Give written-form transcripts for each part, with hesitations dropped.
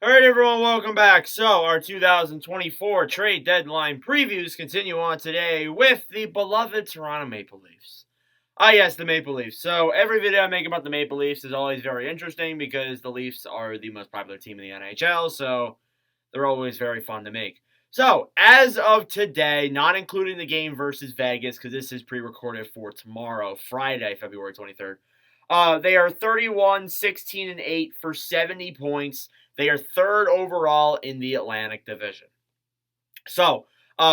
All right, everyone, welcome back. So, our 2024 trade deadline previews continue on today with the beloved Toronto Maple Leafs. Yes, the Maple Leafs. So, every video I make about the Maple Leafs is always very interesting because the Leafs are the most popular team in the NHL, so they're always very fun to make. So, as of today, not including the game versus Vegas, because this is pre-recorded for tomorrow, Friday, February 23rd, they are 31, 16, and 8 for 70 points. They are third overall in the Atlantic Division. So,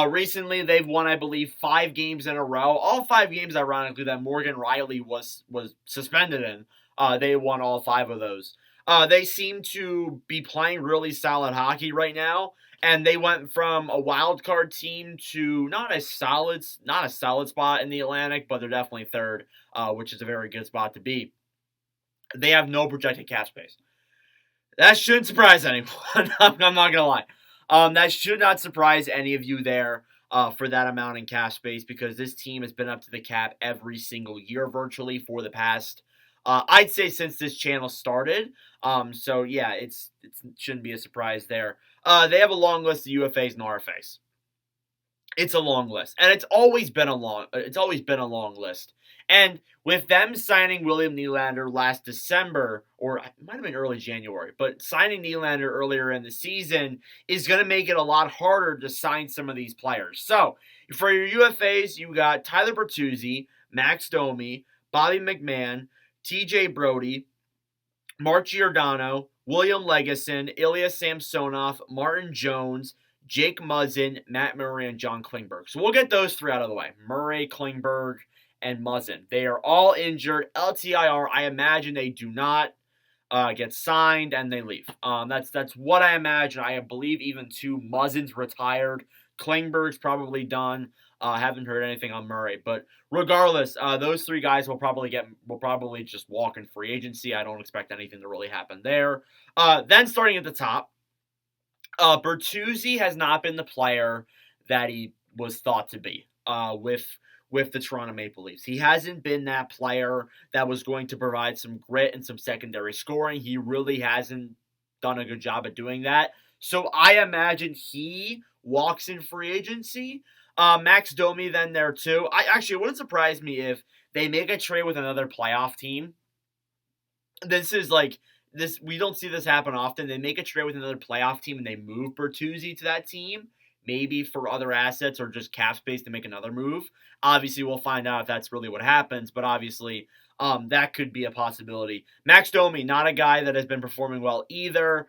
recently they've won, I believe, 5 games in a row. All 5 games, ironically, that Morgan Riley was suspended in. They won all 5 of those. They seem to be playing really solid hockey right now, and they went from a wild card team to not a solid spot in the Atlantic, but they're definitely third, which is a very good spot to be. They have no projected cap space. That shouldn't surprise anyone. I'm not gonna lie. That should not surprise any of you there for that amount in cap space because this team has been up to the cap every single year virtually for the past, I'd say since this channel started. So yeah, it shouldn't be a surprise there. They have a long list of UFAs and RFAs. It's a long list, and it's always been a long list. And with them signing William Nylander last December, or it might have been early January, but signing Nylander earlier in the season is going to make it a lot harder to sign some of these players. So, for your UFAs, you got Tyler Bertuzzi, Max Domi, Bobby McMahon, TJ Brody, Mark Giordano, William Legason, Ilya Samsonov, Martin Jones, Jake Muzzin, Matt Murray, and John Klingberg. So we'll get those 3 out of the way. Murray, Klingberg, and Muzzin. They are all injured. LTIR, I imagine they do not get signed and they leave. That's what I imagine. I believe even 2 Muzzin's retired. Klingberg's probably done. Haven't heard anything on Murray, but regardless, those 3 guys will probably just walk in free agency. I don't expect anything to really happen there. Then starting at the top, Bertuzzi has not been the player that he was thought to be with the Toronto Maple Leafs. He hasn't been that player that was going to provide some grit and some secondary scoring. He really hasn't done a good job at doing that. So I imagine he walks in free agency. Max Domi then there too. It wouldn't surprise me if they make a trade with another playoff team. We don't see this happen often. They make a trade with another playoff team and they move Bertuzzi to that team, maybe for other assets or just cap space to make another move. Obviously, we'll find out if that's really what happens, but obviously, that could be a possibility. Max Domi, not a guy that has been performing well either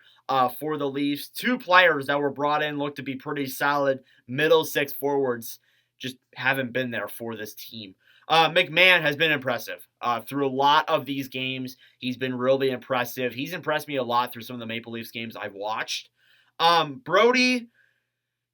for the Leafs. 2 players that were brought in look to be pretty solid middle 6 forwards, just haven't been there for this team. McMahon has been impressive. Through a lot of these games, he's been really impressive. He's impressed me a lot through some of the Maple Leafs games I've watched. Brody,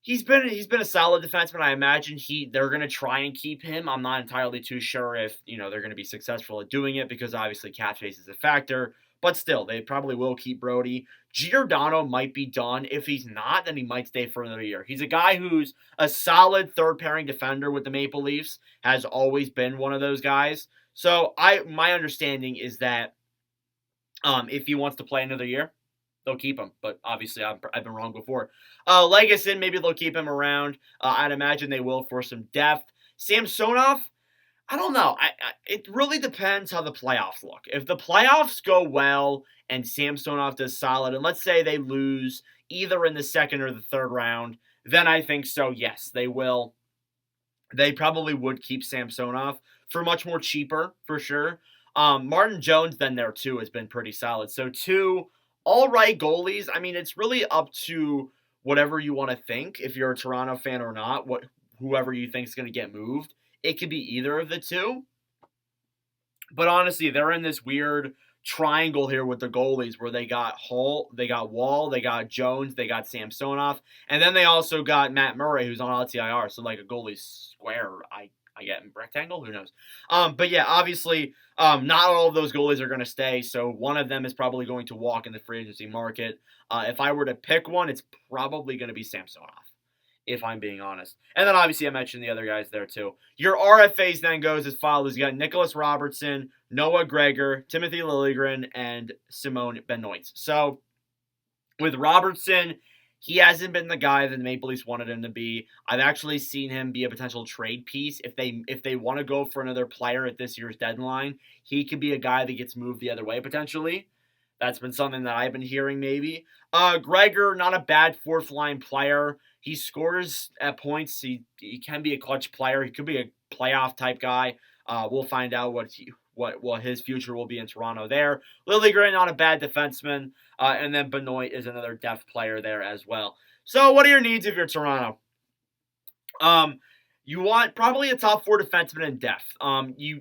he's been a solid defenseman. I imagine they're going to try and keep him. I'm not entirely too sure if they're going to be successful at doing it because obviously cap space is a factor. But still, they probably will keep Brody. Giordano might be done. If he's not, then he might stay for another year. He's a guy who's a solid third-pairing defender with the Maple Leafs, has always been one of those guys. So my understanding is that if he wants to play another year, they'll keep him. But obviously, I've been wrong before. Legason, maybe they'll keep him around. I'd imagine they will for some depth. Samsonov, I don't know. It really depends how the playoffs look. If the playoffs go well and Samsonov does solid, and let's say they lose either in the second or the third round, then I think so, yes, they will. They probably would keep Samsonov for much more cheaper, for sure. Martin Jones then there too has been pretty solid. So 2 all right goalies. I mean, it's really up to whatever you want to think, if you're a Toronto fan or not, whoever you think is going to get moved. It could be either of the 2. But honestly, they're in this weird triangle here with the goalies where they got Hull, they got Wall, they got Jones, they got Samsonov, and then they also got Matt Murray, who's on LTIR. So like a goalie square, I get in rectangle, who knows? But yeah, obviously, not all of those goalies are going to stay. So one of them is probably going to walk in the free agency market. If I were to pick one, it's probably going to be Samsonov, if I'm being honest. And then obviously I mentioned the other guys there too. Your RFAs then goes as follows. You got Nicholas Robertson, Noah Gregor, Timothy Liljegren, and Simone Benoit. So With Robertson, he hasn't been the guy that the Maple Leafs wanted him to be. I've actually seen him be a potential trade piece. If they want to go for another player at this year's deadline, he could be a guy that gets moved the other way potentially. That's been something that I've been hearing maybe. Gregor, not a bad fourth line player. He scores at points. He can be a clutch player. He could be a playoff type guy. We'll find out what his future will be in Toronto there. Liljegren, not a bad defenseman. And then Benoit is another depth player there as well. So what are your needs if you're Toronto? You want probably a top four defenseman in depth.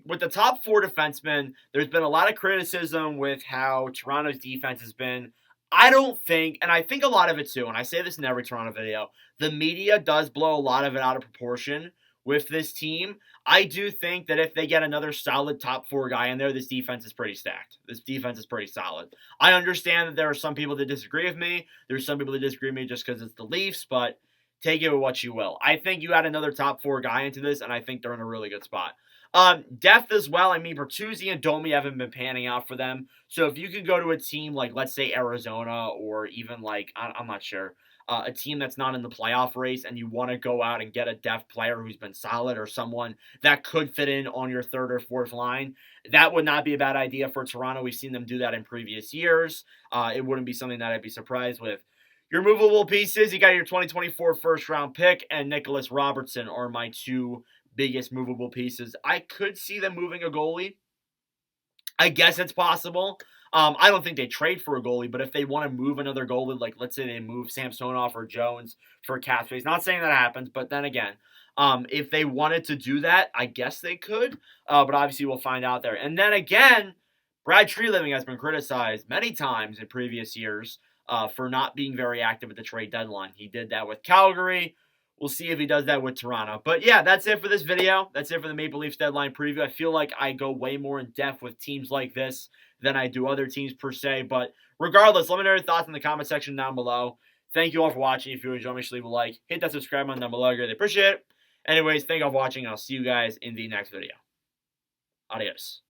With the top four defensemen, there's been a lot of criticism with how Toronto's defense has been. I don't think, and I think a lot of it too, and I say this in every Toronto video, the media does blow a lot of it out of proportion with this team. I do think that if they get another solid top four guy in there, this defense is pretty stacked. This defense is pretty solid. I understand that there are some people that disagree with me. There's some people that disagree with me just because it's the Leafs, but take it with what you will. I think you add another top four guy into this, and I think they're in a really good spot. Depth as well. I mean, Bertuzzi and Domi haven't been panning out for them. So if you could go to a team like, let's say, Arizona, or even like, I'm not sure, a team that's not in the playoff race, and you want to go out and get a depth player who's been solid or someone that could fit in on your third or fourth line, that would not be a bad idea for Toronto. We've seen them do that in previous years. It wouldn't be something that I'd be surprised with. Your movable pieces, you got your 2024 first-round pick and Nicholas Robertson are my two biggest movable pieces. I could see them moving a goalie. I guess it's possible. I don't think they trade for a goalie, but if they want to move another goalie, like let's say they move Samsonov or Jones for cap space, not saying that happens, but then again, if they wanted to do that, I guess they could. But obviously we'll find out there. And then again, Brad Treliving has been criticized many times in previous years for not being very active at the trade deadline. He did that with Calgary. We'll see if he does that with Toronto. But yeah, that's it for this video. That's it for the Maple Leafs deadline preview. I feel like I go way more in depth with teams like this than I do other teams per se. But regardless, let me know your thoughts in the comment section down below. Thank you all for watching. If you enjoyed, make sure to leave a like. Hit that subscribe button down below. I really appreciate it. Anyways, thank you all for watching. I'll see you guys in the next video. Adios.